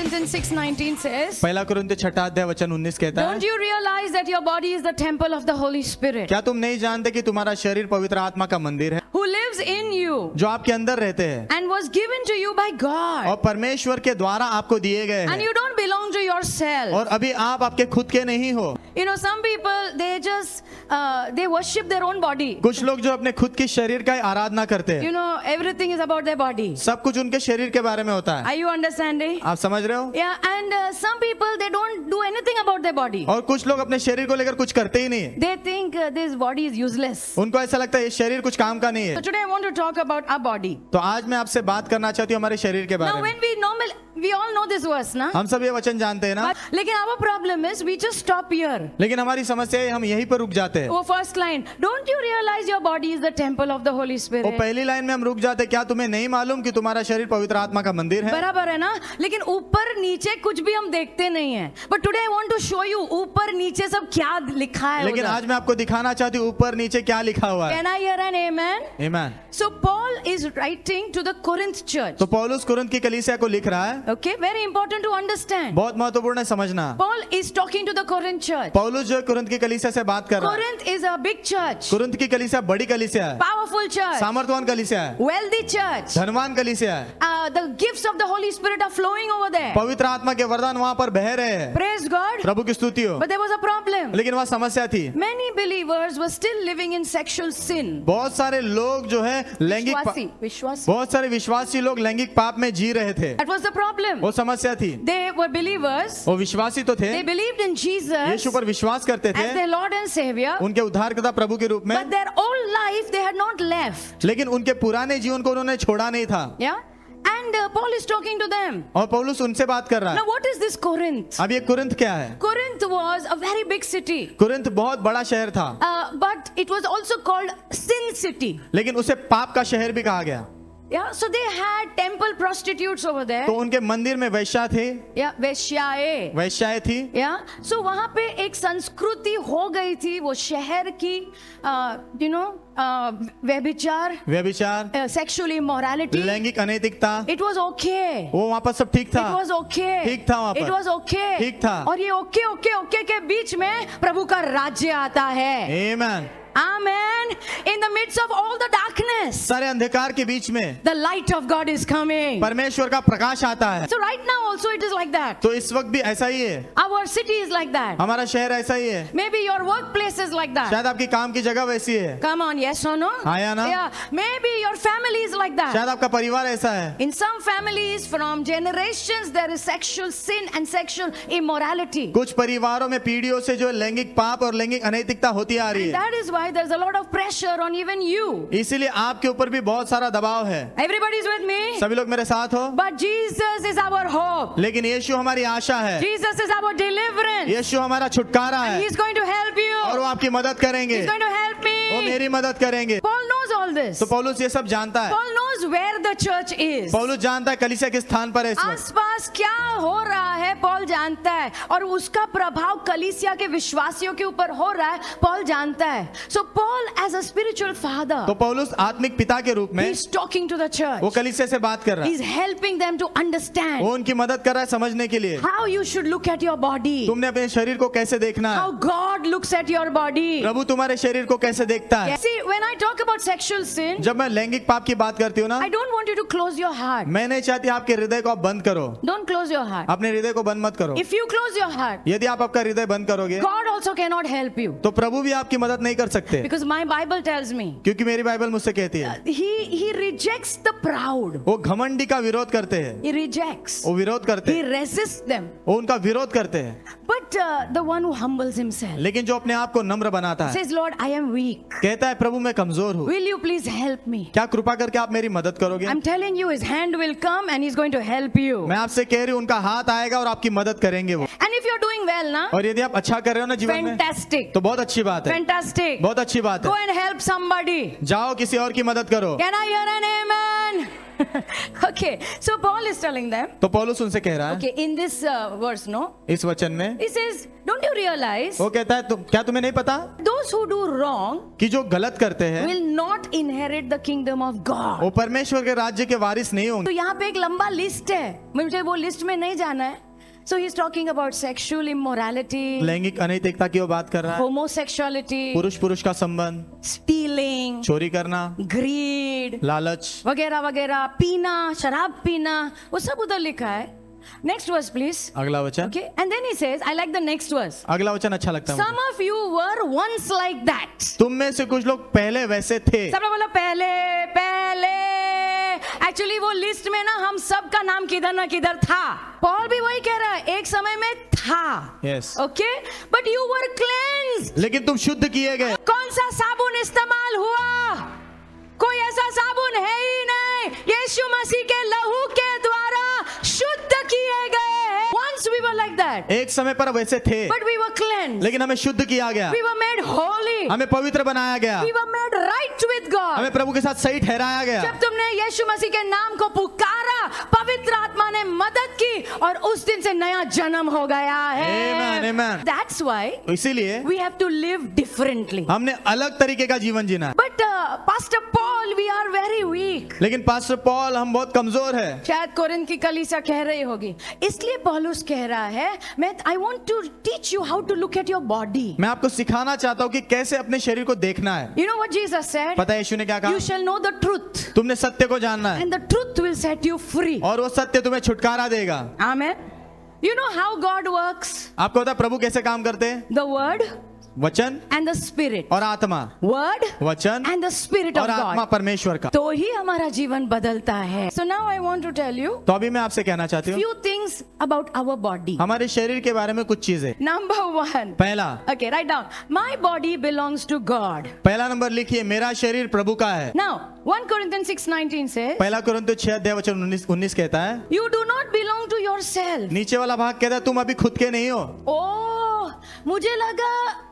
Corinthians 6:19 says, पहला कुरिन्थियों 6 अध्याय वचन 19 कहता don't है, you realize that your body is the temple of the Holy Spirit क्या तुम नहीं जानते कि तुम्हारा शरीर पवित्र आत्मा का मंदिर है who lives in you जो आपके अंदर रहते हैं and was given to you by God, और परमेश्वर के द्वारा आपको दिए गए and हैं, you don't belong to yourself. और अभी आप आपके खुद के नहीं हो। You know, some people, they just they worship their own body. कुछ लोग जो अपने खुद के शरीर का ही आराधना करते हैं, You know, everything is about their body. सब कुछ उनके शरीर के बारे में होता है। Are you understanding? आप समझ रहे हो? Yeah, and some people, they don't do anything about their body. और कुछ लोग अपने शरीर को लेकर कुछ करते ही नहीं है, They think this body is useless. उनको ऐसा लगता है ये शरीर कुछ काम का नहीं So है। today I want to talk about our body. तो आज मैं आपसे बात करना चाहती हूँ हमारे शरीर के बारे Now, में। when we all know this verse, na? हम सब ये वचन जानते हैं ना, But, लेकिन our problem is we just stop here. लेकिन हमारी समस्या है हम यहीं पर रुक जाते हैं। वो first line, don't you realize your body is the temple of the Holy वो Spirit? पहली लाइन में हम रुक जाते हैं, क्या तुम्हें नहीं मालूम कि तुम्हारा शरीर पवित्र आत्मा का मंदिर है? बराबर है ना? लेकिन ऊपर नीचे कुछ भी हम देखते नहीं है। But today I want to show you ऊपर नीचे सब क्या लिखा है लेकिन उधर। आज मैं आपको दिखाना चाहती हूँ ऊपर नीचे क्या लिखा हुआ है। Can I hear an amen? आमीन। So Paul is writing to the Corinth church. तो पौलुस कुरिन्थ की कलीसिया को लिख रहा है, Okay, very important to understand. बहुत महत्वपूर्ण है समझना। Paul is talking to the Corinth church. पौलुस जो है कुरिन्थ की कलीसिया से बात कर रहा है। Corinth is a big church, Corinth की कलीसिया बड़ी कलीसिया है, powerful church, सामर्थवान कलीसिया है, wealthy church. धनवान कलीसिया है। The gifts of the Holy Spirit are flowing over there. पवित्र आत्मा के वरदान वहाँ पर बह रहे हैं। Praise God. प्रभु की स्तुति हो। But there was a problem. लेकिन वहाँ समस्या थी, Many believers were still living in sexual sin. बहुत सारे लोग जो है विश्वासी. बहुत सारे विश्वासी लोग लैंगिक पाप में जी रहे थे। That was the problem. वो समस्या थी। They were believers. वो विश्वासी तो थे, They believed in Jesus यीशु पर विश्वास करते as थे their Lord and Savior. उनके उद्धारकर्ता प्रभु के रूप में, But their old life they had not left. लेकिन उनके पुराने जीवन को उन्होंने छोड़ा नहीं था। Yeah. And Paul is talking to them. और पौलुस उनसे बात कर रहा Now है। what is this Corinth? अब ये कुरिन्थ क्या है? Corinth was a very big city. Corinth बहुत बड़ा शहर था, But it was also called sin city. लेकिन उसे पाप का शहर भी कहा गया। Yeah, so they had temple prostitutes over there. तो उनके मंदिर में वैश्या थे, Yeah, वेश्याएं. वैश्याएं थी। Yeah, so वहाँ पे एक संस्कृति हो गई थी वो शहर की, व्यभिचार, व्यभिचार, sexual immorality. लैंगिक अनैतिकता, It was okay. वो वहाँ पर सब ठीक था। It was okay. ठीक था वहाँ पर। It was okay. ठीक था। और ये ओके के बीच में प्रभु का राज्य आता है। आमीन। Amen. In the midst of all the darkness, सारे अंधकार के बीच में the light of God is coming. परमेश्वर का प्रकाश आता है। So right now also it is like that. तो इस वक्त भी ऐसा ही है, Our city is like that. हमारा शहर ऐसा ही है। Maybe your workplace is like that. शायद आपकी काम की जगह वैसी है। Come on, yes or no? हाँ या ना? Yeah. Maybe your family is like that. शायद आपका परिवार ऐसा है। In some families from generations there is sexual sin and sexual immorality. कुछ परिवारों में पीढ़ियों से जो लैंगिक पाप और लैंगिक अनैतिकता होती आ रही And है, that is why there's a lot of pressure on even you. इसीलिए आपके ऊपर भी बहुत सारा दबाव है। Everybody is with me? सभी लोग मेरे साथ हो। But Jesus is our hope. लेकिन यीशु हमारी आशा है, Jesus is our deliverance. यीशु हमारा छुटकारा है, He's going to help you. और वो आपकी मदद करेंगे, He's going to help वो me. मेरी मदद करेंगे। Paul knows all this. तो पौलुस ये सब जानता है। Paul knows where the church is. पौलुस जानता है कलीसिया किस स्थान पर है इस वक्त। आसपास क्या हो रहा है पॉल जानता है, और उसका प्रभाव कलीसिया के विश्वासियों के ऊपर हो रहा है पॉल जानता है। So Paul as a spiritual father, तो पौलुस आत्मिक पिता के रूप में he's talking to the church. वो कलीसिया से बात कर रहा है, He's helping them to understand वो उनकी मदद कर रहा है समझने के लिए। how you should look at your body, तुमने अपने शरीर को कैसे देखना how है, God looks at your body. प्रभु तुम्हारे शरीर को कैसे देखता है। See, when I talk about sexual sin, जब मैं लैंगिक पाप की बात करती हूँ ना, I don't want you to close your heart. मैं नहीं चाहती आपके हृदय को आप बंद करो, Don't close your heart. अपने हृदय को बंद मत करो। If you close your heart, यदि आप आपका हृदय बंद करोगे God also cannot help you. तो प्रभु भी आपकी मदद नहीं कर सकते, Because my Bible tells me, क्योंकि मेरी बाइबल मुझसे कहती है he rejects the proud. वो घमंडी का विरोध करते हैं, He rejects. वो विरोध करते He हैं, resists them. वो उनका विरोध करते हैं। But the one who humbles himself लेकिन जो अपने आप को नम्र बनाता है, says, Lord, I am weak. कहता है प्रभु मैं कमजोर हूँ, Will you please help me? क्या कृपा करके आप मेरी मदद करोगे? I'm telling you, his hand will come and he's going to help you. मैं आपसे कह रही हूँ उनका हाथ आएगा और आपकी मदद करेंगे वो। And if you're doing well, na, और यदि आप अच्छा कर रहे हो ना जीवन में, fantastic, तो बहुत अच्छी बात है, fantastic. बहुत अच्छी बात Go है। and help somebody. जाओ किसी और की मदद करो। Can I hear an amen? Okay, so Paul is telling them, तो पौलुस उनसे कह रहा है okay, in this verse, no, इस वचन में, he says, don't you realize वो कहता है क्या तुम्हें नहीं पता those who do wrong कि जो गलत करते हैं will not inherit the kingdom of God. वो परमेश्वर के राज्य के वारिस नहीं तो होंगे। यहाँ पे एक लंबा लिस्ट है, मुझे वो लिस्ट में नहीं जाना है. So he's talking about sexual immorality, लैंगिक अनैतिकता की वो बात कर रहा है, homosexuality, पुरुष पुरुष का संबंध, stealing, चोरी करना, greed, लालच, वगैरह वगैरह, पीना, शराब पीना, वो सब उधर लिखा है. Next verse please. अगला वचन, Okay, and then he says, I like the next verse. अगला वचन अच्छा लगता है Some मुझे। of you were once like that. तुम में से कुछ लोग पहले वैसे थे। सब लोग बोला पहले पहले. एक्चुअली वो लिस्ट में ना हम सब का नाम किधर ना किधर था. पॉल भी वही कह रहा है, एक समय में था. Yes. Okay, but you were cleansed. लेकिन तुम शुद्ध किए गए। कौन सा साबुन इस्तेमाल हुआ? कोई ऐसा साबुन है ही नहीं. यीशु मसीह के लहू के द्वारा शुद्ध किए गए. Once we were like that, एक समय पर वैसे थे, but we were cleansed. लेकिन हमें शुद्ध किया गया, We were made holy. हमें पवित्र बनाया गया, We were made right with God. हमें प्रभु के साथ सही ठहराया गया। जब तुमने यीशु मसीह के नाम को पुकारा, पवित्र आत्मा ने मदद की और उस दिन से नया जन्म हो गया है. Amen, amen. That's why इसीलिए we have to live differently. हमने अलग तरीके का जीवन जीना है। But Pastor Paul, we are very weak. लेकिन पास्टर पॉल हम बहुत कमजोर है। शायद कोरिन्थ की कलीसिया कह रही होगी, इसलिए पौलुस कह रहा है, मैं I want to teach you how to look at your body. मैं आपको सिखाना चाहता हूँ कि कैसे अपने शरीर को देखना है। You know what Jesus said? पता है यीशु ने क्या You कहा? shall know the truth, तुमने सत्य को जानना है and the truth will set you free. और वो सत्य तुम्हें छुटकारा देगा। Amen. You know how God works? आपको पता है प्रभु कैसे काम करते हैं? The word वचन and the spirit. और आत्मा, Word वचन and the spirit of और आत्मा God. परमेश्वर का। तो ही हमारा जीवन बदलता है. So now I want to tell you तो अभी मैं आपसे कहना चाहती हूँ few things about our body. हमारे शरीर के बारे में कुछ चीजें। Number one. पहला Okay, write down. My body belongs to God. पहला नंबर लिखिए, मेरा शरीर प्रभु का है। Now, 1 Corinthians 6:19 says, पहला कुरिन्थियों 6:19 कहता है, you do not belong to yourself. नीचे वाला भाग कहता है तुम अभी खुद के नहीं हो। ओह, मुझे लगा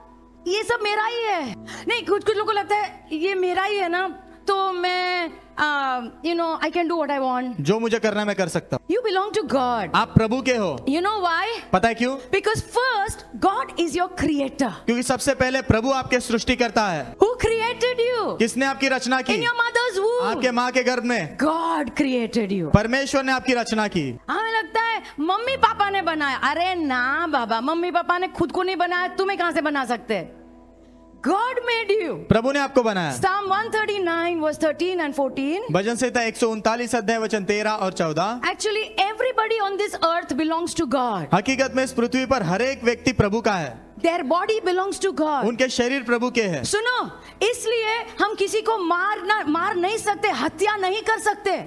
ये सब मेरा ही है. नहीं, कुछ कुछ लोगों को लगता है ये मेरा ही है ना, तो मैं I can do what I want. जो मुझे करना है मैं कर सकता हूँ। You belong to God. आप प्रभु के हो। You know why? पता है क्यों? Because first, God is your creator. क्योंकि सबसे पहले प्रभु आपके सृष्टि करता है। Who created you? किसने आपकी रचना की? In your mother's आपके womb. माँ के गर्भ में God created you. परमेश्वर ने आपकी रचना की। हमें लगता है मम्मी पापा ने बनाया. अरे ना बाबा, मम्मी पापा ने खुद को नहीं बनाया, तुम्हें कहां से बना सकते हैं? God made you. प्रभु ने आपको बनाया। Psalm 139 verse 13 and 14. भजन संहिता 139 अध्याय वचन 13 और 14। Actually, everybody on this earth belongs to God. हकीकत में इस पृथ्वी पर हर एक व्यक्ति प्रभु का है। Their body belongs to God. उनके शरीर प्रभु के हैं। सुनो, इसलिए हम किसी को मार नहीं सकते, हत्या नहीं कर सकते.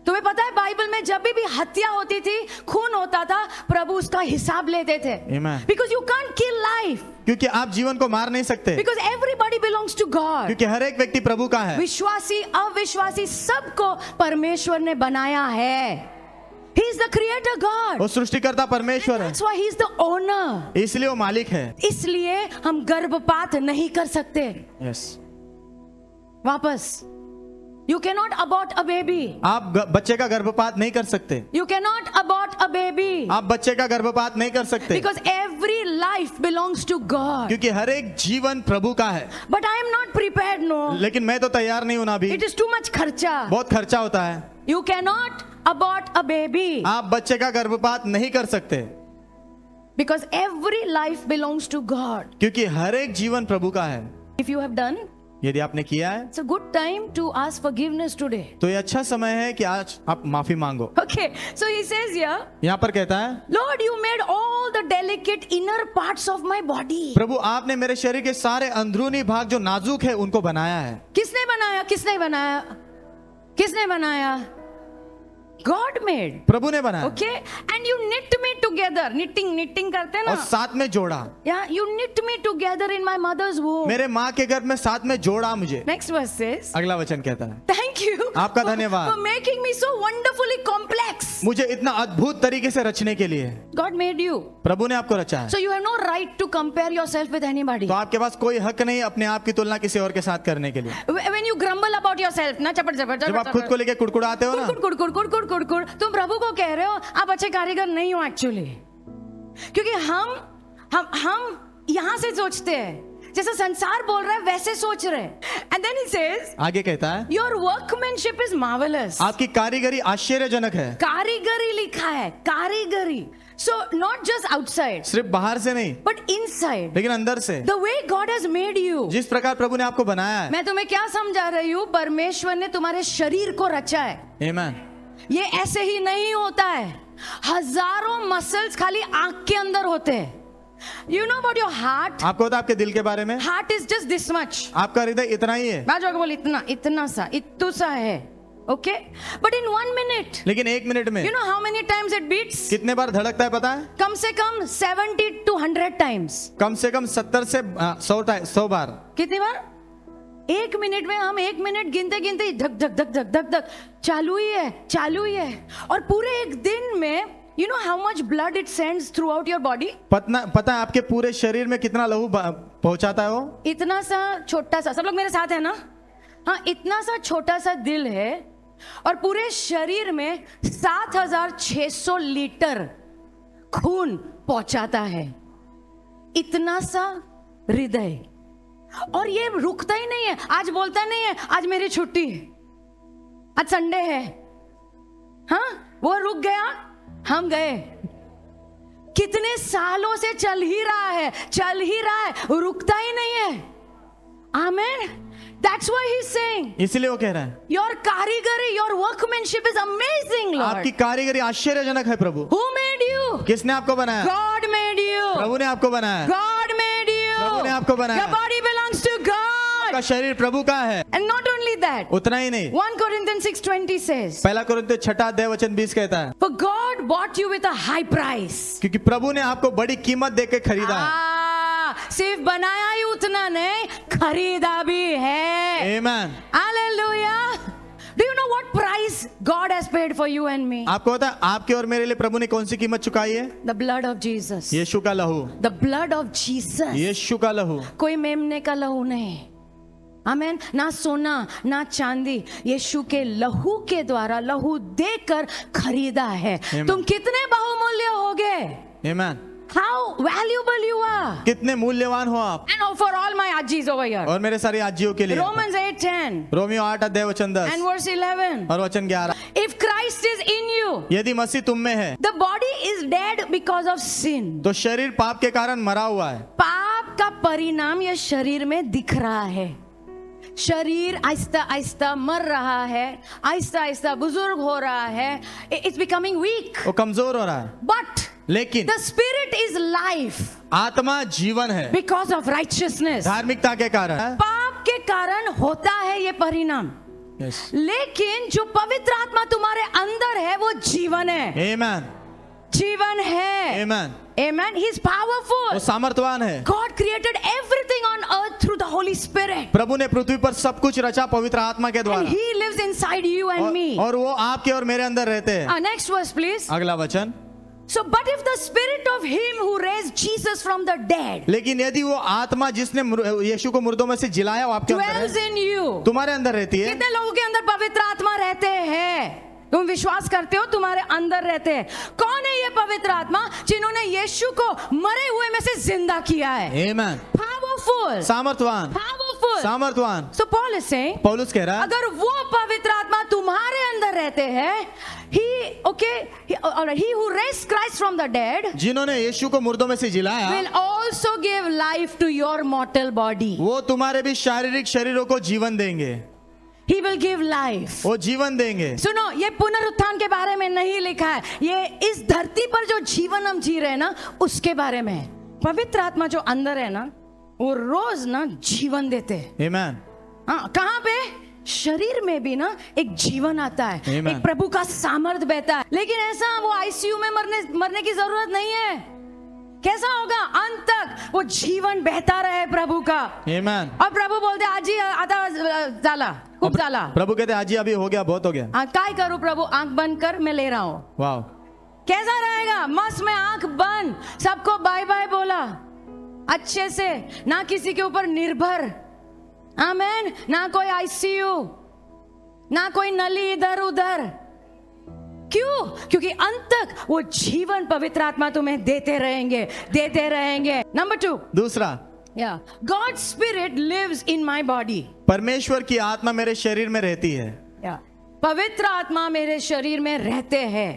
तुम्हें पता है बाइबल में जब भी हत्या होती थी, खून होता था, प्रभु उसका हिसाब लेते थे. Amen. Because you can't kill life. क्योंकि आप जीवन को मार नहीं सकते, Because everybody belongs to God. क्योंकि हर एक व्यक्ति प्रभु का है। विश्वासी अविश्वासी सबको परमेश्वर ने बनाया है. He is the creator God. वो सृष्टिकर्ता परमेश्वर है, That's why he is the owner. इसलिए वो मालिक है। इसलिए हम गर्भपात नहीं कर सकते. यस, वापस, you cannot abort a baby. आप बच्चे का गर्भपात नहीं कर सकते। You cannot abort a baby. आप बच्चे का गर्भपात नहीं कर सकते, Because every life belongs to God. क्योंकि हर एक जीवन प्रभु का है। But I am not prepared, no. लेकिन मैं तो तैयार नहीं हूं ना अभी। It is too much खर्चा. बहुत खर्चा होता है। You cannot abort a baby. आप बच्चे का गर्भपात नहीं कर सकते, Because every life belongs to God. क्योंकि हर एक जीवन प्रभु का है। If you have done, यदि आपने किया है it's a good time to ask forgiveness today. तो ये अच्छा समय है कि आज आप माफी मांगो। Okay, so he says here, यहाँ पर कहता है, Lord, you made all the delicate inner parts of my body. प्रभु आपने मेरे शरीर के सारे अंदरूनी भाग जो नाजुक है उनको बनाया है। किसने बनाया? किसने बनाया? किसने बनाया? God made. प्रभु ने बनाया। Okay, and you knit me together. Knitting करते हैं और ना? साथ में जोड़ा। Yeah, you knit me together in my mother's womb. मेरे माँ के गर्भ में साथ में जोड़ा मुझे। Next verse says, अगला वचन कहता है, Thank थैंक यू आपका धन्यवाद। For making me so wonderfully complex. मुझे इतना अद्भुत तरीके से रचने के लिए गॉड मेड यू, प्रभु ने आपको रचा है। So you have no right to compare yourself with anybody. तो आपके पास कोई हक नहीं अपने आप की तुलना किसी और के साथ करने के लिए। When you grumble about yourself ना, चपड़ चपड़ जब आप खुद को लेके कुड़कुड़ाते हो ना, कुड़, तुम प्रभु को कह रहे हो आप अच्छे कारीगर नहीं हो एक्चुअली। क्योंकि हम यहां से सोचते हैं जैसा संसार बोल रहा है वैसे सोच रहे हैं। एंड देन ही सेज, आगे कहता है योर वर्कमैनशिप इज मार्वेलस। आपकी कारीगरी आश्चर्यजनक है। कारीगरी लिखा है, कारीगरी। सो नॉट जस्ट आउटसाइड, सिर्फ बाहर से नहीं बट इनसाइड, लेकिन अंदर से। The way God has made you. जिस प्रकार प्रभु ने आपको बनाया है। मैं तुम्हें क्या समझा रही हूँ, परमेश्वर ने तुम्हारे शरीर को रचा है। आमीन। ये ऐसे ही नहीं होता है। हजारों मसल्स खाली आंख के अंदर होते हैं। You know about your heart? आपको पता है आपके दिल के बारे में? Heart is just this much. आपका हृदय इतना ही है। बाजू आगे बोल, इतना सा, इत्तू सा है। Okay? But in 1 minute, लेकिन 1 मिनट में you know how many times it beats? कितने बार धड़कता है पता है? कम से कम 70 to 100 times. कम से कम 70 से 100 बार। कितनी बार? 1 मिनट में हम 1 मिनट गिनते गिनते धक धक धक धक धक धक चालू ही है। और पूरे एक दिन में you know how much blood it sends throughout your body? पता है आपके पूरे शरीर में कितना लहू पहुंचाता है वो? इतना सा छोटा सा, सब लोग मेरे साथ है ना? हाँ, इतना सा छोटा सा दिल है और पूरे शरीर में 7600 लीटर खून पहुंचाता है। इतना सा हृदय, और ये रुकता ही नहीं है। आज बोलता नहीं है आज मेरी छुट्टी है, आज संडे है। हाँ, वो रुक गया, हम गए। कितने सालों से चल ही रहा है, रुकता ही नहीं है। आमेन। That's why he's saying, इसलिए वो कह रहा है your कारीगरी, your workmanship is amazing, Lord. आपकी कारीगरी आश्चर्यजनक है प्रभु। Who made you? किसने आपको बनाया? God made you. प्रभु ने आपको बनाया। God made you. प्रभु ने आपको बनाया। Your body belongs to God. आपका शरीर प्रभु का है। And not only that, उतना ही नहीं, 1 Corinthians 6:20 says, पहला कोरिन्थियों 6:20 कहता है, for God bought you with a high price. क्योंकि प्रभु ने आपको बड़ी कीमत देके खरीदा है। सिर्फ बनाया ही उतना नहीं, खरीदा भी है। आमीन। Hallelujah. Do you know what price God has paid for you and me? आपको पता है आपके और मेरे लिए प्रभु ने कौन सी कीमत चुकाई है? The blood of Jesus. यीशु का लहू। The blood of Jesus. यीशु का लहू। कोई मेमने का लहू नहीं। आमेन। ना सोना ना चांदी, यीशु के लहू के द्वारा, लहू देकर खरीदा है। Amen. तुम कितने बहुमूल्य होगे। आमीन। How valuable you are. कितने मूल्यवान हो आप। And for all my ajis over here. और मेरे सारे आजियों के लिए। Romans 8:10. Romeo 8:10 And verse 11. और वचन 11। If Christ is in you, यदि मसीह तुम में है, the body is dead because of sin. तो शरीर पाप के कारण मरा हुआ है। पाप का परिणाम यह शरीर में दिख रहा है। शरीर आहिस्ता आहिस्ता मर रहा है, आहिस्ता आहिस्ता बुजुर्ग हो रहा है, इट्स बिकमिंग वीक, वो कमजोर हो रहा है। बट लेकिन द स्पिरिट इज लाइफ, आत्मा जीवन है बिकॉज ऑफ राइचियसनेस। धार्मिकता के कारण। पाप के कारण होता है ये परिणाम। Yes. लेकिन जो पवित्र आत्मा तुम्हारे अंदर है वो जीवन है। Amen. जीवन है। Amen. Amen. He is powerful. वो सामर्थवान है। God created everything on earth through the Holy Spirit. प्रभु ने पृथ्वी पर सब कुछ रचा पवित्र आत्मा के And द्वारा। He lives inside you and me. और वो आपके और मेरे अंदर रहते हैं। Next verse, please. अगला वचन। So, but if the spirit of Him who raised Jesus from the dead लेकिन यदि वो आत्मा जिसने यीशु को मुर्दों में से जिलाया वो आपके अंदर dwells है, in you, तुम्हारे अंदर रहती है। कितने लोगों के अंदर पवित्र आत्मा रहते हैं? तुम विश्वास करते हो तुम्हारे अंदर रहते हैं। कौन है ये पवित्र आत्मा? जिन्होंने यीशु को मरे हुए में से जिंदा किया है। Amen. Powerful. सामर्थवान। Powerful. सामर्थवान। So Paul is saying, पौलुस कह रहा है, अगर वो पवित्र आत्मा तुम्हारे अंदर रहते हैं, he who raised Christ from the dead जिन्होंने यीशु को मुर्दों में से जिलाया, will also give life to your mortal body. वो तुम्हारे भी शारीरिक शरीरों को जीवन देंगे। He will give life. वो जीवन देंगे। सुनो, ये पुनरुत्थान के बारे में नहीं लिखा है, ये इस धरती पर जो जीवन हम जी रहे हैं ना उसके बारे में है। पवित्र आत्मा जो अंदर है ना वो रोज ना जीवन देते हैं। Amen. हाँ, कहाँ पे? शरीर में भी ना एक जीवन आता है। Amen. एक प्रभु का सामर्थ बहता है। लेकिन ऐसा वो आईसीयू में मरने की जरूरत नहीं है। कैसा होगा? अंत तक वो जीवन बहता रहे प्रभु का। आमेन। और प्रभु बोलते आजी आता झाला, खूप झाला। प्रभु कहते आज ही अभी हो गया, बहुत हो गया। काय करूं प्रभु? आंख बंद कर, मैं ले रहा हूं। वाह। कैसा रहेगा? मस्त में आंख बंद, सबको बाय बाय बोला अच्छे से, ना किसी के ऊपर निर्भर। आमेन। ना कोई आईसीयू, ना कोई नली इधर उधर। क्यों? क्योंकि अंत तक वो जीवन पवित्र आत्मा तुम्हें देते रहेंगे, देते रहेंगे। नंबर 2, दूसरा, God spirit lives in my body. परमेश्वर की आत्मा मेरे शरीर में रहती है। पवित्र आत्मा मेरे शरीर में रहते हैं।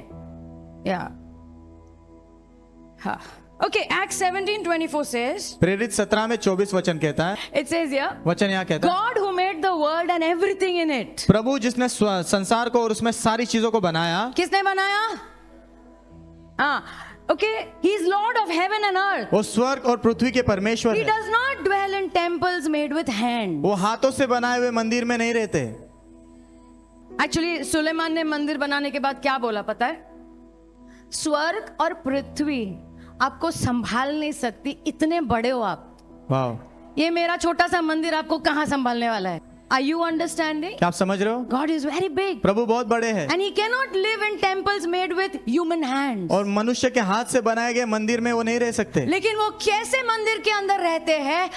हाँ, ओके। Acts 17:24 says, प्रेरित 17 में 24 वचन कहता है, it says here, वचन यहाँ कहता है, God who made the world and everything in it. प्रभु जिसने संसार को और उसमें सारी चीजों को बनाया। किसने बनाया? हाँ, okay. He is Lord of heaven and earth. वो स्वर्ग और पृथ्वी के परमेश्वर He है। does not dwell in temples made with hands. वो हाथों से बनाए हुए मंदिर में नहीं रहते। एक्चुअली सुलेमान ने मंदिर बनाने के बाद क्या बोला पता है? स्वर्ग और पृथ्वी आपको संभाल नहीं सकती, इतने बड़े हो आप। वाह। ये मेरा छोटा सा मंदिर आपको कहाँ संभालने वाला है? Are you understanding? क्या आप समझ रहे हो? God is very big. प्रभु बहुत बड़े हैं And he cannot live in temples made with human hands. और मनुष्य के हाथ से बनाए गए मंदिर में वो नहीं रह सकते। लेकिन वो कैसे मंदिर के अंदर रहते हैं?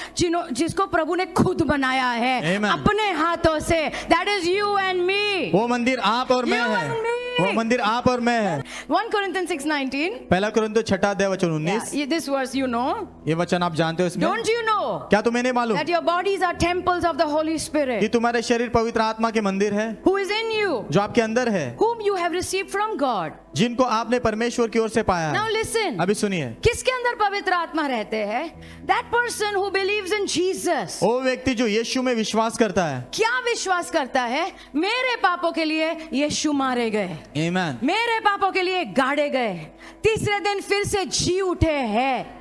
जिसको प्रभु ने खुद बनाया है Amen. अपने हाथों से। That is you and me. वो मंदिर आप और मैं You है। and me. वो मंदिर आप और मैं है। 1 Corinthians 6:19. पहला कुरिन्थियों 6 वचन 19। This verse you know. ये वचन आप जानते हो इसमें? Don't you know क्या तुम्हें नहीं मालूम that your bodies are temples of the Holy कि Spirit तुम्हारे शरीर पवित्र आत्मा के मंदिर है, who is in you, जो आपके अंदर है, whom you have received from God. जिनको आपने परमेश्वर की ओर से पाया Now है। listen. अभी सुनिए, किसके अंदर पवित्र आत्मा रहते हैं? That person who believes in Jesus. वो व्यक्ति जो यीशु में विश्वास करता है। क्या विश्वास करता है? मेरे पापों के लिए यीशु मारे गए, आमेन। मेरे पापों के लिए गाड़े गए, तीसरे दिन फिर से जी उठे हैं,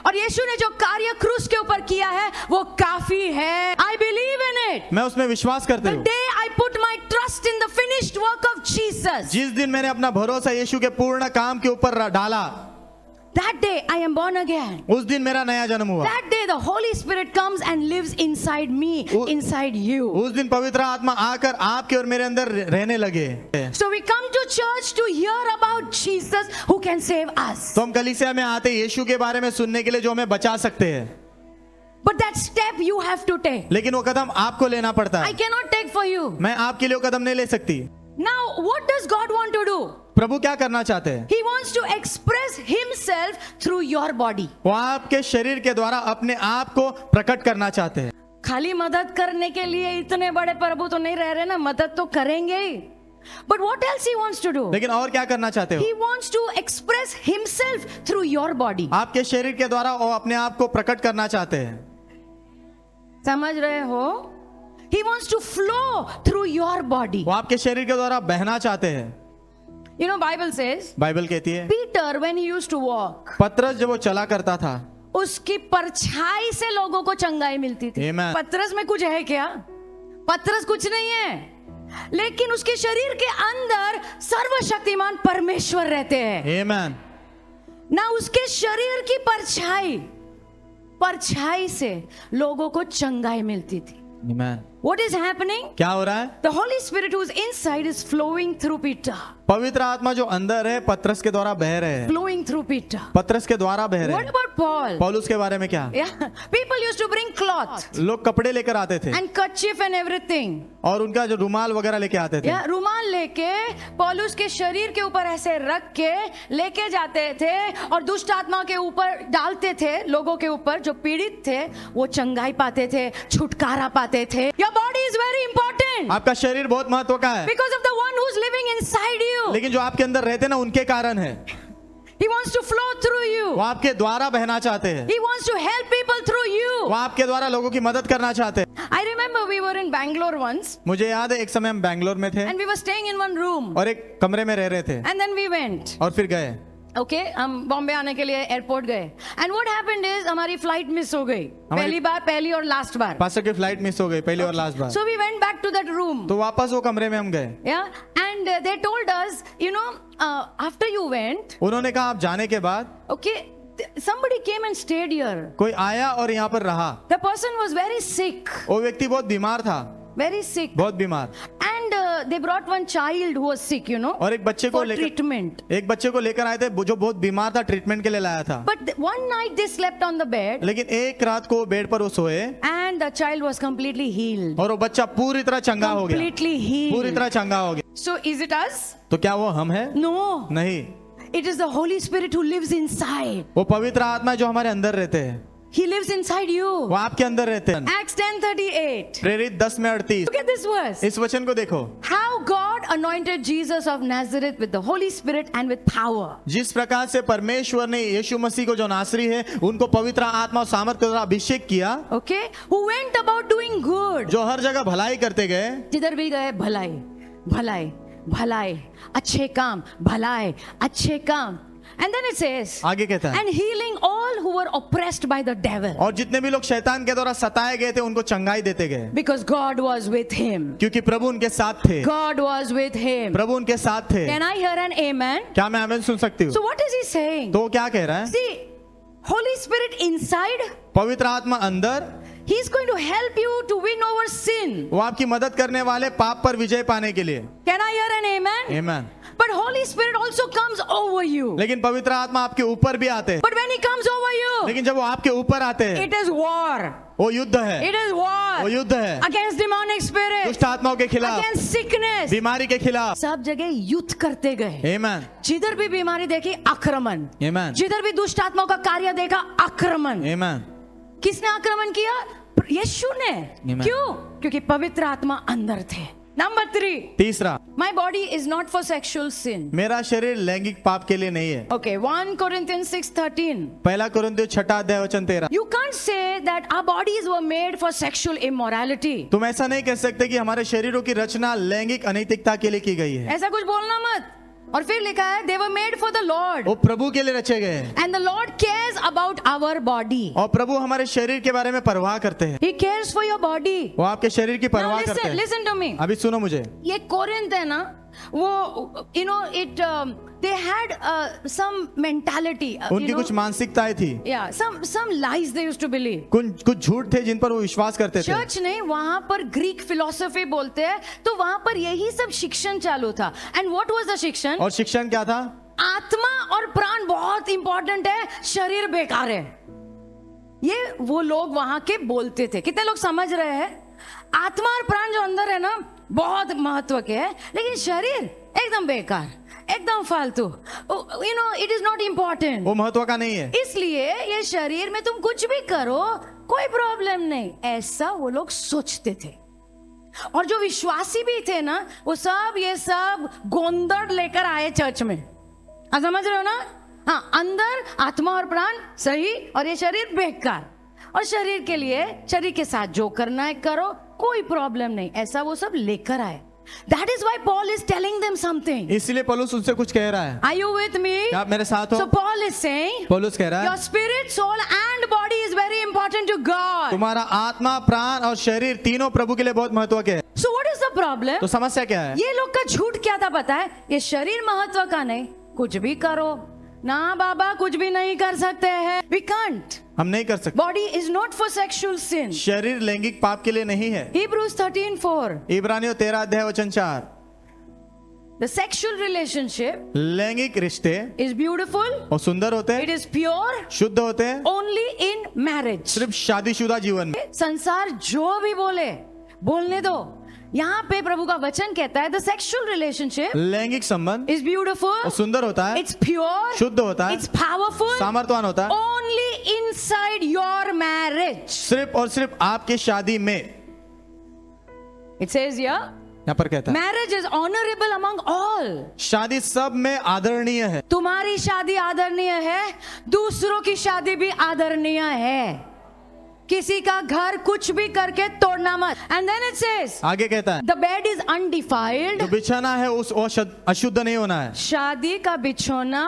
और यीशु ने जो कार्य क्रूस के ऊपर किया है वो काफी है। I believe in it. मैं उसमें विश्वास करता The हूँ। day I put my trust in the finished work of Jesus, जिस दिन मैंने अपना भरोसा यीशु के पूर्ण काम के ऊपर डाला, that day I am born again. उस दिन मेरा नया जन्म हुआ। That day the Holy Spirit comes and lives inside me, inside you. उस दिन पवित्र आत्मा आकर आपके और मेरे अंदर रहने लगे। So we come to church to hear about Jesus who can save us. तो हम कलीसिया में आते यीशु के बारे में सुनने के लिए जो हमें बचा सकते हैं, But that step you have to take. लेकिन वो कदम आपको लेना पड़ता I है। cannot take for you. मैं आपके लिए वो कदम नहीं ले सकती। Now what does God want to do? प्रभु क्या करना चाहते हैं? He wants to express himself through your body. वो आपके शरीर के द्वारा अपने आप को प्रकट करना चाहते हैं। खाली मदद करने के लिए इतने बड़े प्रभु तो नहीं रह रहे ना, मदद तो करेंगे ही। But what else he wants to do? लेकिन और क्या करना चाहते हो? He wants to express himself through your body. आपके शरीर के द्वारा वो अपने आप को प्रकट करना चाहते हैं। समझ रहे हो? He wants to flow through your body. वो आपके शरीर के द्वारा बहना चाहते हैं। You know Bible says, Bible कहती है, Peter when he used to walk, पतरस जब वो चला करता था, उसकी परछाई से लोगों को चंगाई मिलती थी। Amen. पतरस में कुछ है क्या? पतरस कुछ नहीं है, लेकिन उसके शरीर के अंदर सर्वशक्तिमान परमेश्वर रहते हैं। आमेन। ना उसके शरीर की परछाई से लोगों को चंगाई मिलती थी। आमेन। What is happening? क्या हो रहा है? The Holy Spirit who is inside is flowing through Peter. पवित्र आत्मा जो अंदर है पतरस के द्वारा बह रहे हैं। Flowing through Peter. पतरस के द्वारा बह रहे What हैं। about Paul? पौलुस के बारे में क्या? Yeah, people used to bring cloth लोग कपड़े लेकर आते थे and kerchief and everything. और उनका जो रुमाल वगैरह लेके आते थे। या रुमाल लेके पौलुस के शरीर के ऊपर ऐसे रख के लेके जाते थे और दुष्ट आत्मा के ऊपर डालते थे। लोगों के ऊपर जो पीड़ित थे वो चंगाई पाते थे, छुटकारा पाते थे। Your body is very important आपका शरीर बहुत महत्व का है, because of the one who's living inside you. लेकिन जो आपके अंदर रहते हैं ना उनके कारण है। He wants to flow through you. वो आपके द्वारा बहना चाहते हैं। He wants to help people through you. वो आपके द्वारा लोगों की मदद करना चाहते हैं। I remember we were in Bangalore once मुझे याद है एक समय हम बैंगलोर में थे and we were staying in one room और एक कमरे में रह रहे थे and then we went. और फिर गए। ओके हम बॉम्बे आने के लिए एयरपोर्ट गए एंड व्हाट हैपेंड इज हमारी फ्लाइट मिस हो गई। पहली और लास्ट बार पास्टर की फ्लाइट मिस हो गई पहली और लास्ट बार। So we went back to that room तो वापस वो कमरे में हम गए। Yeah and they told us you know after you went उन्होंने कहा आप जाने के बाद okay somebody came and stayed here. कोई आया और यहाँ पर रहा। The person was very sick, वो व्यक्ति बहुत बीमार था, very sick. बहुत बीमार। And they brought one child who was sick, you know, और एक बच्चे को for लेकर treatment. आए थे जो बहुत बीमार था, ट्रीटमेंट के लिए लाया था। But one night they slept on the bed लेकिन एक रात को बेड पर वो सोए and the child was completely healed. और वो बच्चा पूरी तरह चंगा हो गया, Completely पूरी healed. तरह चंगा हो गया। So is it us? तो क्या वो हम है? No. नहीं, It is the Holy Spirit who lives inside. वो पवित्र आत्मा है जो हमारे अंदर रहते हैं, He lives inside you. वो आपके अंदर रहते हैं। Acts 10:38. प्रेरित 10:38। Look at this verse. इस वचन को देखो, How God anointed Jesus of Nazareth with the Holy Spirit and with power. जिस प्रकार से परमेश्वर ने यीशु मसीह को जो नासरी है उनको पवित्र आत्मा और सामर्थ के द्वारा अभिषेक किया, Okay? Who went about doing good. जो हर जगह भलाई करते गए, जिधर भी गए भलाई, भलाई, भलाई, अच्छे काम, भलाई, अच्छे काम. And then it says, आगे कहता है, and healing all who were oppressed by the devil. और जितने भी लोग शैतान के द्वारा सताए गए थे उनको चंगाई देते गए, Because God was with him. क्योंकि प्रभु उनके साथ थे, God was with him. प्रभु उनके साथ थे। Can I hear an amen? क्या मैं आमीन सुन सकती हूँ? So what is he saying? तो वो क्या कह रहा है? See, Holy Spirit inside, पवित्र आत्मा अंदर, He's going to help you to win over sin. वो आपकी मदद करने वाले पाप पर विजय पाने के लिए। Can I hear an amen? आमीन। But Holy Spirit also comes over you. लेकिन पवित्र आत्मा आपके ऊपर भी आते हैं, But when He comes over you, लेकिन जब वो आपके ऊपर आते हैं it is war. वो युद्ध है, It is वो war युद्ध है against demonic spirits, दुष्ट आत्माओं के खिलाफ, against sickness. बीमारी के खिलाफ। सब जगह युद्ध करते गए। आमीन, जिधर भी बीमारी देखी आक्रमण, आमीन, जिधर भी दुष्ट आत्माओं का कार्य देखा आक्रमण। आमीन। किसने आक्रमण किया? यीशु ने। Amen. क्यों? क्योंकि पवित्र आत्मा अंदर थे। नंबर 3, तीसरा, my body is not for sexual sin. मेरा शरीर लैंगिक पाप के लिए नहीं है। Okay, 1 Corinthians 6:13. पहला कुरिन्थियों 6:13। You can't say that our bodies were made for sexual immorality. तुम ऐसा नहीं कह सकते कि हमारे शरीरों की रचना लैंगिक अनैतिकता के लिए की गई है। ऐसा कुछ बोलना मत। और फिर लिखा है they were made for the Lord वो प्रभु के लिए रचे गए हैं and the Lord cares about our body. और प्रभु हमारे शरीर के बारे में परवाह करते हैं। He cares for your body. वो आपके शरीर की Now परवाह करते हैं। listen to me. अभी सुनो मुझे, ये कोरिन्थ है ना, वो you know it they had some mentality. उनकी कुछ मानसिकताएं थी, Yeah, some lies they used to believe. कुछ झूठ थे जिन पर वो विश्वास करते थे। चर्च ने वहां पर ग्रीक फिलोसफी बोलते हैं, तो वहां पर यही सब शिक्षण चालू था. एंड व्हाट वाज द शिक्षण? और शिक्षण क्या था? आत्मा और प्राण बहुत इंपॉर्टेंट है, शरीर बेकार है. ये वो लोग वहां के बोलते थे. कितने लोग समझ रहे हैं? आत्मा और प्राण जो अंदर है ना बहुत महत्व के है, लेकिन शरीर एकदम बेकार, एकदम फालतू. You know it is not important. वो महत्व का नहीं है। इसलिए ये शरीर में तुम कुछ भी करो कोई प्रॉब्लम नहीं, ऐसा वो लोग सोचते थे. और जो विश्वासी भी थे ना, वो सब ये सब गोंदड़ लेकर आए चर्च में. आप समझ रहे हो ना? हाँ, अंदर आत्मा और प्राण सही और ये शरीर बेकार. और शरीर के लिए शरीर के साथ जो करना है करो, कोई प्रॉब्लम नहीं, ऐसा वो सब लेकर आए. That is why Paul is telling them something. इसलिए पौलुस उनसे कुछ कह रहा है। Are you with me? क्या आप मेरे साथ हो? So Paul is saying, पौलुस कह रहा your है spirit, soul and body is very important to God. तुम्हारा आत्मा, प्राण और शरीर तीनों प्रभु के लिए बहुत महत्व के हैं। So what is the problem? तो समस्या क्या है? ये लोग का झूठ क्या था पता है? ये शरीर महत्व का नहीं, कुछ भी करो ना बाबा, कुछ भी नहीं कर सकते हैं. We can't. हम नहीं कर सकते। Body is not for sexual sin. शरीर लैंगिक पाप के लिए नहीं है। Hebrews 13:4. इब्रानियों 13:4। The sexual relationship लैंगिक रिश्ते is beautiful. और सुंदर होते It हैं, is pure शुद्ध होते हैं only in marriage. सिर्फ शादीशुदा जीवन में। संसार जो भी बोले बोलने दो. यहाँ पे प्रभु का वचन कहता है the sexual relationship लैंगिक संबंध is beautiful. और सुंदर होता है, It's pure. शुद्ध होता है, It's powerful. सामर्थ्यवान होता है, Only inside your marriage. सिर्फ और सिर्फ आपके शादी में। It says here, यहाँ पर कहता है marriage is honorable among all. शादी सब में आदरणीय है। तुम्हारी शादी आदरणीय है, दूसरों की शादी भी आदरणीय है. किसी का घर कुछ भी करके तोड़ना मत. And then it says, आगे कहता है the bed is undefiled. जो बिछाना है उस अशुद्ध नहीं होना है। शादी का बिछोना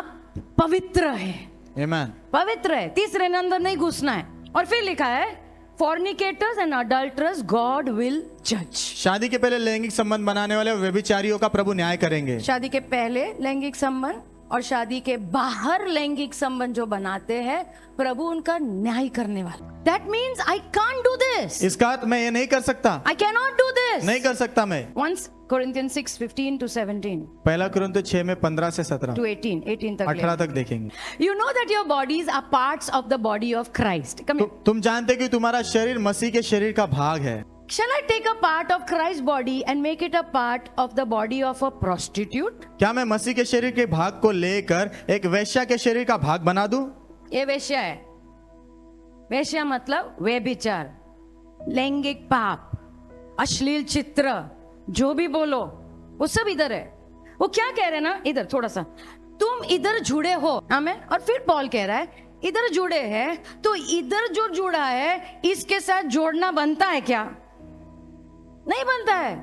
पवित्र है. आमीन। पवित्र है, तीसरे ने अंदर नहीं घुसना है. और फिर लिखा है fornicators and adulterers God will judge. शादी के पहले लैंगिक संबंध बनाने वाले व्यभिचारियों का प्रभु न्याय करेंगे। शादी के पहले लैंगिक संबंध और शादी के बाहर लैंगिक संबंध जो बनाते हैं, प्रभु उनका न्याय करने वाला। That means I can't do this, इसका अर्थ मैं ये नहीं कर सकता, I can not do this. नहीं कर सकता मैं। 1 Corinthians 6:15 to 17 पहला कुरिन्थियों 6 में 15 से 17 to 18 तक। 18 तक देखेंगे। You know that your bodies are parts of the body of Christ. Come here. तुम जानते कि तुम्हारा शरीर मसीह के शरीर का भाग है। Shall I take a part of Christ's body and make it a part of the body of a prostitute? क्या मैं मसीह के शरीर के भाग को लेकर एक वेश्या के शरीर का भाग बना दूं? ये वेश्या है। वेश्या मतलब व्यभिचार, लैंगिक पाप, अश्लील चित्र, जो भी बोलो वो सब इधर है। वो क्या कह रहे हैं ना, इधर थोड़ा सा, तुम इधर जुड़े हो, आमेन। और फिर पॉल कह रहा है इधर जुड़े हैं, तो इधर जो जुड़ा है इसके साथ जोड़ना बनता है क्या? नहीं बनता है।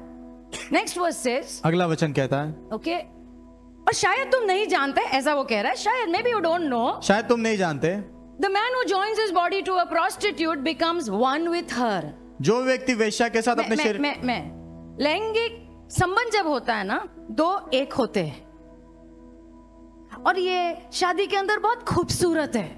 नेक्स्ट वर्स सेज, अगला वचन कहता है, ओके, और शायद तुम नहीं जानते, ऐसा वो कह रहा है, शायद, maybe you don't know, शायद तुम नहीं जानते, the man who joins his body to a prostitute becomes one with her. जो व्यक्ति वेश्या के साथ अपने शरीर मैं लैंगिक संबंध जब होता है ना, दो एक होते हैं, और ये शादी के अंदर बहुत खूबसूरत है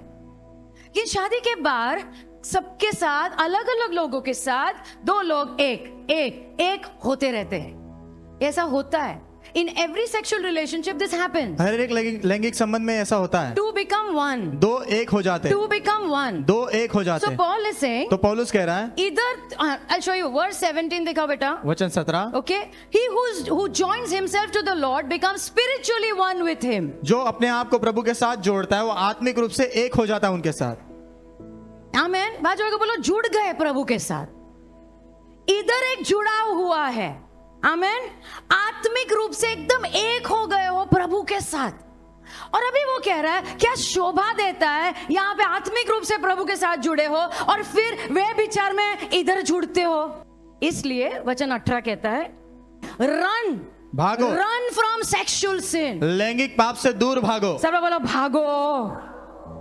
कि शादी के बाहर सबके साथ, अलग अलग लोगों के साथ दो लोग एक होते रहते हैं। ऐसा होता है in every sexual relationship, this happens. हर एक लैंगिक संबंध में ऐसा होता है। टू बिकम वन, दो एक हो जाते, टू बिकम वन, दो एक हो जाते। सो पॉल इज सेइंग, तो पौलुस कह रहा है, इधर आई शो यू वर्स 17, दिखाओ बेटा, वचन 17, okay, he who joins himself to the Lord becomes spiritually one with him. जो अपने आप को प्रभु के साथ जोड़ता है वो आत्मिक रूप से एक हो जाता है उनके साथ। आमेन। बाजू को बोलो, जुड़ गए प्रभु के साथ। इधर एक जुड़ाव हुआ है, आमेन। आत्मिक रूप से एकदम एक हो गए हो प्रभु के साथ। और अभी वो कह रहा है क्या शोभा देता है, यहाँ पे आत्मिक रूप से प्रभु के साथ जुड़े हो और फिर वे विचार में इधर जुड़ते हो। इसलिए वचन 18 कहता है, रन, भागो, रन फ्रॉम सेक्सुअल सिन, लैंगिक पाप से दूर भागो। सब लोग बोलो भागो।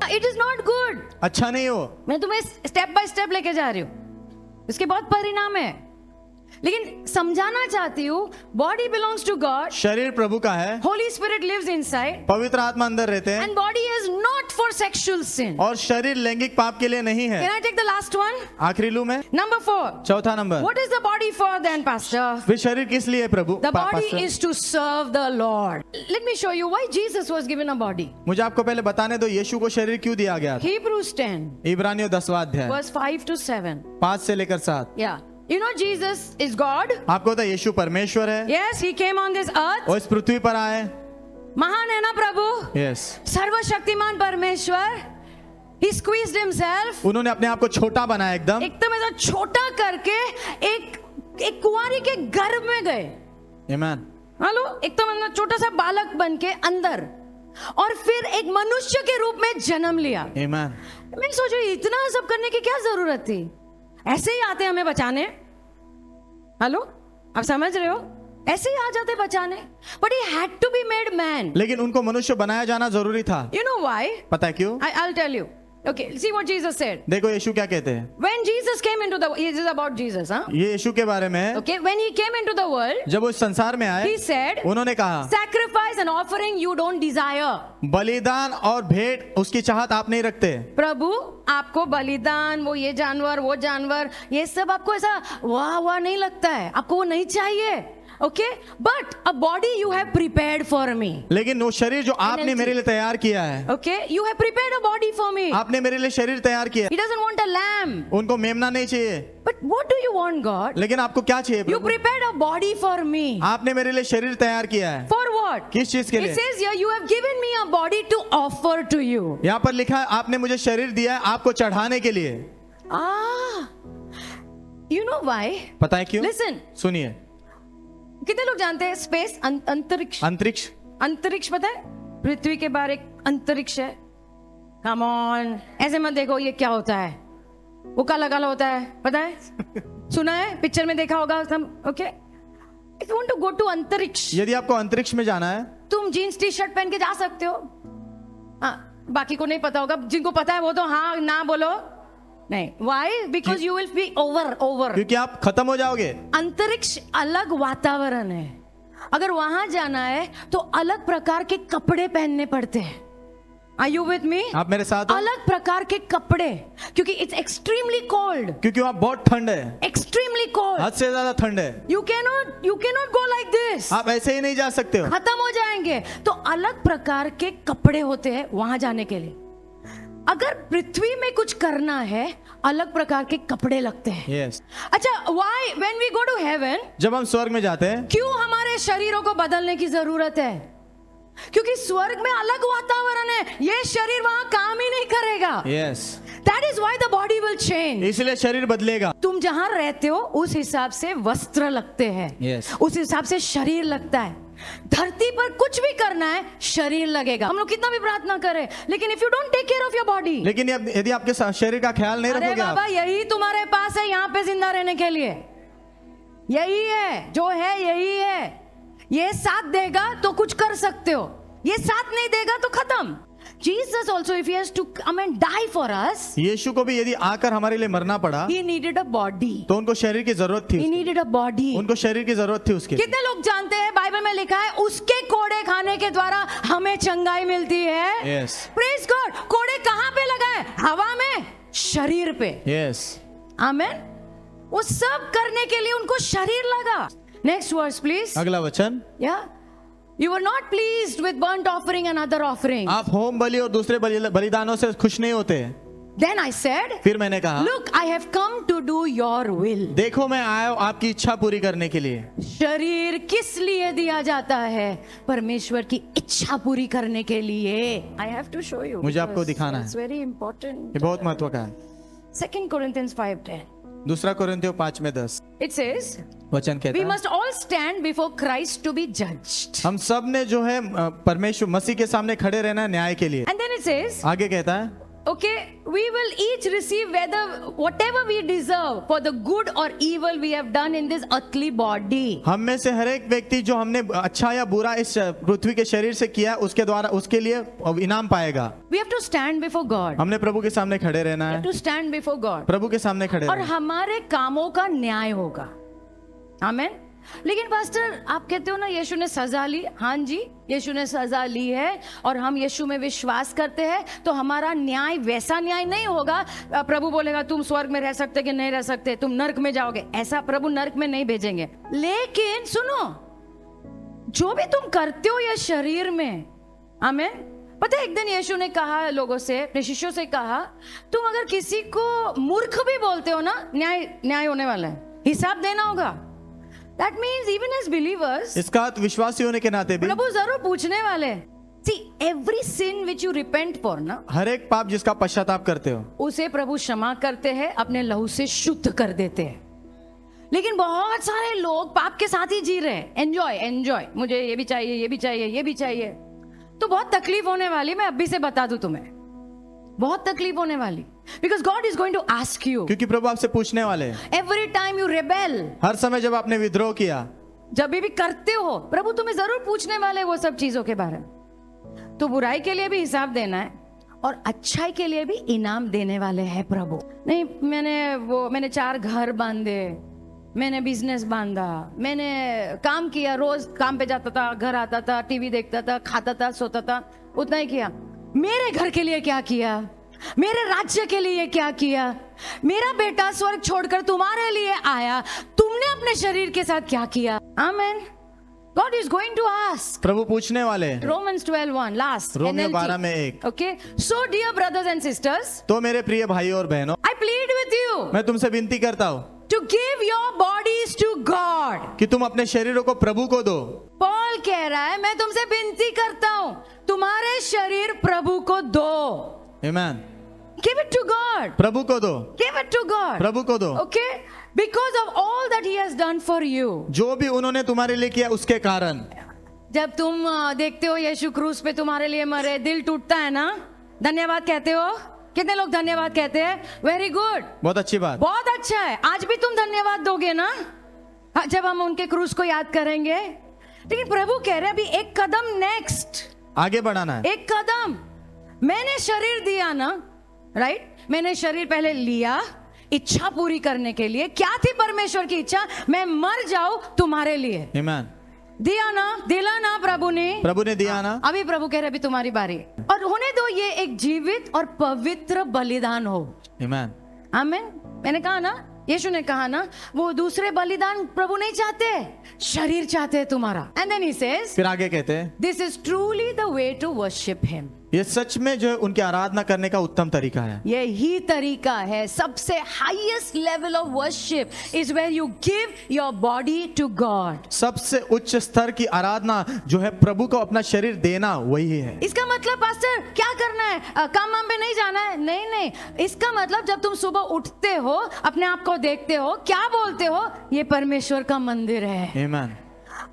It is not good. अच्छा नहीं हो। मैं तुम्हें स्टेप बाय स्टेप लेके जा रही हूँ, इसके बहुत परिणाम है, लेकिन समझाना चाहती हूँ, बॉडी बिलोंग्स टू गॉड, शरीर प्रभु का है, होली स्पिरिट लिव्स इनसाइड, पवित्र आत्मा अंदर रहते हैं, and body is not for sexual sin. और शरीर लैंगिक पाप के लिए नहीं है। Can I take the last one? आखिरी लू में नंबर 4, चौथा number, what is the body for then pastor? फिर शरीर किस लिए है प्रभु? The body is to serve the Lord. Let me show you why Jesus was given a body. मुझे आपको पहले बताने दो यीशु को शरीर क्यों दिया गया था। Hebrews 10, इब्रानियों 10वां अध्याय verse 5 to 7. 5 से लेकर 7। Yeah. You know Jesus is God. आपको पता है यीशु परमेश्वर है, Yes, he came on this earth. और इस पृथ्वी पर आए। महान है ना प्रभु? यस, सर्वशक्तिमान परमेश्वर। He squeezed himself. उन्होंने अपने आप को छोटा बनाया एकदम ऐसा छोटा करके एक कुंवारी के गर्भ में गए। आमीन। हेलो, एकदम छोटा सा बालक बन के अंदर, और फिर एक मनुष्य के रूप में जन्म लिया। आमीन। मैं सोचू इतना सब करने की क्या जरूरत थी? ऐसे ही आते हमें बचाने। हेलो, आप समझ रहे हो? ऐसे ही आ जाते बचाने। But he had to be made man. लेकिन उनको मनुष्य बनाया जाना जरूरी था। You know why? पता है क्यों? I'll tell you. Okay, see what Jesus said. देखो यीशु क्या कहते हैं। When Jesus came into the, this is about Jesus, huh? ये यीशु के बारे में है। Okay, when he came into the world, जब वो इस संसार में आए, he said, उन्होंने कहा, sacrifice and offering you don't desire. बलिदान और भेंट उसकी चाहत आप नहीं रखते। प्रभु आपको बलिदान, वो ये जानवर, ये सब आपको ऐसा वाह नहीं लगता है, आपको वो नहीं चाहिए। Okay, but a body you have prepared for me. लेकिन वो शरीर जो आपने मेरे लिए तैयार किया है, Okay, you have prepared a body for me. आपने मेरे लिए शरीर तैयार किया। He doesn't want a lamb. उनको मेमना नहीं चाहिए। But what do you want, God? लेकिन आपको क्या चाहिए You Prabhu? prepared a body for me. आपने मेरे लिए शरीर तैयार किया है। For what? किस चीज के It लिए? says here, you have given me a body to offer to you. यहाँ पर लिखा है आपने मुझे शरीर दिया है आपको चढ़ाने के लिए। Ah, you know why? पता है क्यों? Listen. सुनिए, कितने लोग जानते हैं स्पेस, अंतरिक्ष? अंतरिक्ष, अंतरिक्ष पता है? पृथ्वी के बाहर एक अंतरिक्ष है। Come on, ऐसे मत देखो, ये क्या होता है? वो काला काला होता है, पता है? सुना है, पिक्चर में देखा होगा सब। Okay, if you want to go to अंतरिक्ष, यदि आपको अंतरिक्ष में जाना है, तुम जीन्स टी शर्ट पहन के जा सकते हो। हाँ, बाकी को नहीं पता होगा, जिनको पता है वो तो हाँ ना बोलो। नहीं, why? Because you will be over. क्योंकि आप खत्म हो जाओगे। अंतरिक्ष अलग वातावरण है, अगर वहां जाना है तो अलग प्रकार के कपड़े पहनने पड़ते हैं। Are you with me? आप मेरे साथ हो? अलग प्रकार के कपड़े, क्योंकि इट्स एक्सट्रीमली कोल्ड, क्योंकि वहाँ बहुत ठंड है, एक्सट्रीमली कोल्ड। हद से ज्यादा ठंड है। You cannot go like this, आप ऐसे ही नहीं जा सकते हो, खत्म हो जाएंगे। तो अलग प्रकार के कपड़े होते हैं वहां जाने के लिए। अगर पृथ्वी में कुछ करना है, अलग प्रकार के कपड़े लगते हैं। यस। अच्छा, why when we go to heaven, जब हम स्वर्ग में जाते हैं, क्यों हमारे शरीरों को बदलने की जरूरत है? क्योंकि स्वर्ग में अलग वातावरण है, ये शरीर वहां काम ही नहीं करेगा। Yes, that is why the body will change. इसलिए शरीर बदलेगा। तुम जहां रहते हो उस हिसाब से वस्त्र लगते हैं, Yes. उस हिसाब से शरीर लगता है। धरती पर कुछ भी करना है, शरीर लगेगा। हम लोग कितना भी प्रार्थना करें, लेकिन if you don't take care of your body, लेकिन यदि आपके शरीर का ख्याल नहीं अरे रखोगे आप, बाबा यही तुम्हारे पास है यहाँ पे जिंदा रहने के लिए। यही है जो है, यही है। ये साथ देगा तो कुछ कर सकते हो, ये साथ नहीं देगा तो खत्म। Jesus also, if he has to come and die for us, यीशु को भी यदि आकर हमारे लिए मरना पड़ा, he needed a body. तो उनको शरीर की जरूरत थी, He needed a body. उनको शरीर की जरूरत थी उसके। कितने लोग जानते हैं बाइबल में लिखा है उसके कोड़े खाने के द्वारा हमें चंगाई मिलती है। Yes, praise God. कोड़े कहाँ पे लगाए? हवा में, शरीर पे। Yes, amen. वो सब करने के लिए उनको शरीर लगा। Next verse please. अगला वचन। या You were not pleased with burnt offering and other offerings. आप होम बलि और दूसरे बलिदानों से खुश नहीं होते। Then I said, फिर मैंने कहा, Look, I have come to do your will. देखो मैं आया हूं आपकी इच्छा पूरी करने के लिए। शरीर किस लिए दिया जाता है? परमेश्वर की इच्छा पूरी करने के लिए। I have to show you. मुझे आपको दिखाना है। It's very important. ये बहुत महत्व का है। 2 Corinthians 5:10. दूसरा कोरिन्थियों 5:10 It says, वचन कहता We है, must all stand before Christ to be judged. हम सब ने जो है परमेश्वर मसीह के सामने खड़े रहना है न्याय के लिए। And then it says, आगे कहता है, okay, we will each receive whatever we deserve for the good or evil we have done in this earthly body. हम में से हर एक व्यक्ति जो हमने अच्छा या बुरा इस पृथ्वी के शरीर से किया उसके द्वारा उसके लिए इनाम पाएगा। We have to stand before God. हमने प्रभु के सामने खड़े रहना We है, have to stand before God. प्रभु के सामने खड़े और रहना है। हमारे कामों का न्याय होगा। आमेन। लेकिन पास्टर आप कहते हो ना यीशु ने सजा ली। हाँ जी, यीशु ने सजा ली है और हम यीशु में विश्वास करते हैं, तो हमारा न्याय वैसा न्याय नहीं होगा। प्रभु बोलेगा तुम स्वर्ग में रह सकते कि नहीं रह सकते, तुम नरक में जाओगे, ऐसा प्रभु नरक में नहीं भेजेंगे। लेकिन सुनो, जो भी तुम करते हो ये शरीर में, आमेन। पता है एक दिन यीशु ने कहा लोगों से, अपने शिष्यों से कहा, तुम अगर किसी को मूर्ख भी बोलते हो ना, न्याय होने वाला है, हिसाब देना होगा। That means even as believers, इसका अर्थ विश्वासी होने के नाते भी प्रभु जरूर पूछने वाले। See, every sin which you repent for ना, हर एक पाप जिसका पश्चाताप करते हो उसे प्रभु क्षमा करते हैं, अपने लहू से शुद्ध कर देते हैं। लेकिन बहुत सारे लोग पाप के साथ ही जी रहे हैं। एंजॉय, मुझे ये भी चाहिए, ये भी चाहिए, ये भी चाहिए। तो बहुत तकलीफ होने वाली, मैं अभी से बता दूं तुम्हें, बहुत तकलीफ होने वाली। Because God is going to ask you. क्योंकि प्रभु आपसे पूछने वाले हैं। Every time you rebel, हर समय जब आपने विद्रोह किया, जब भी करते हो, प्रभु तुम्हें जरूर पूछने वाले वो सब चीजों के बारे में। तो बुराई के लिए भी हिसाब देना है और अच्छाई के लिए भी इनाम देने वाले हैं प्रभु। नहीं, मैंने 4 घर बांधे, मैंने बिजनेस बांधा, मैंने काम किया, रोज काम पे जाता था, घर आता था, टीवी देखता था, खाता था, सोता था, उतना ही किया। मेरे घर के लिए क्या किया? मेरे राज्य के लिए क्या किया? मेरा बेटा स्वर्ग छोड़कर तुम्हारे लिए आया, तुमने अपने शरीर के साथ क्या किया? आमेन। God is going to ask. प्रभु पूछने वाले हैं। Romans 12:1 last. Romeo NLT. 12:1। Okay. So dear brothers and sisters, तो मेरे प्रिय भाइयों और बहनों, I plead with you मैं तुमसे विनती करता हूँ to give your bodies to God. कि तुम अपने शरीरों को प्रभु को दो। पॉल कह रहा है, मैं तुमसे विनती करता हूँ, तुम्हारे शरीर प्रभु को दो। आमीन। Give it to God. प्रभु को दो, Give it to God. प्रभु को दो। Okay? Because of all that he has done for you. जो भी उन्होंने तुम्हारे लिए किया उसके कारण। जब तुम देखते हो यीशु क्रूस पे तुम्हारे लिए मरे, दिल टूटता है ना? धन्यवाद कहते हो? कितने लोग धन्यवाद कहते हैं? वेरी गुड, बहुत अच्छी बात। बहुत अच्छा है। आज भी तुम धन्यवाद दोगे ना जब हम उनके क्रूस को याद करेंगे। लेकिन प्रभु कह रहे हैं अभी एक कदम नेक्स्ट, आगे बढ़ाना है। एक कदम। मैंने शरीर दिया ना, राइट? मैंने शरीर पहले लिया इच्छा पूरी करने के लिए। क्या थी परमेश्वर की इच्छा? मैं मर जाऊं तुम्हारे लिए। आमीन। दिया ना, दिला ना प्रभु ने, प्रभु ने दिया ना, अभी प्रभु कह रहे अभी तुम्हारी बारी, और होने दो ये एक जीवित और पवित्र बलिदान हो। आमीन। आमीन। मैंने कहा ना, यीशु ने कहा ना, वो दूसरे बलिदान प्रभु नहीं चाहते, शरीर चाहते हैं तुम्हारा। एंड देन ही सेज, फिर आगे कहते हैं, this is truly the way to worship him. ये सच में जो है उनकी आराधना करने का उत्तम तरीका है। यही तरीका है। सबसे highest level of worship is where you give your body to God. सबसे उच्च स्तर की आराधना जो है प्रभु को अपना शरीर देना, वही है। इसका मतलब पास्टर क्या करना है, काम वाम पे नहीं जाना है? नहीं नहीं, इसका मतलब जब तुम सुबह उठते हो, अपने आप को देखते हो, क्या बोलते हो, ये परमेश्वर का मंदिर है। आमीन।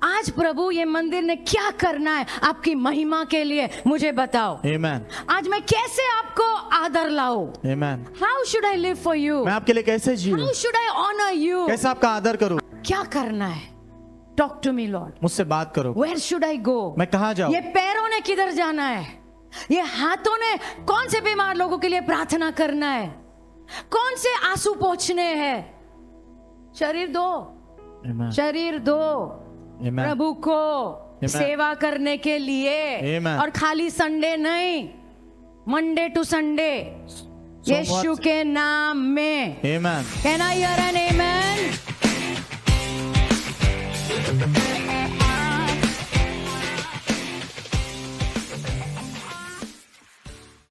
आज प्रभु ये मंदिर ने क्या करना है आपकी महिमा के लिए, मुझे बताओ। आमीन। आज मैं कैसे आपको आदर लाऊं? Amen. How should I live for you? मैं आपके लिए कैसे जीऊं? How should I honour you? कैसे आपका आदर करूं? क्या करना है? Talk to me lord. मुझसे बात करो। Where should I go? मैं कहाँ जाऊं? ये पैरों ने किधर जाना है? ये हाथों ने कौन से बीमार लोगों के लिए प्रार्थना करना है? कौन से आंसू पोंछने हैं? शरीर दो, आमीन। शरीर दो आमीन। प्रभु को सेवा करने के लिए, Amen. और खाली संडे नहीं, मंडे टू संडे, यीशु के नाम में। आमीन। Can I hear an amen?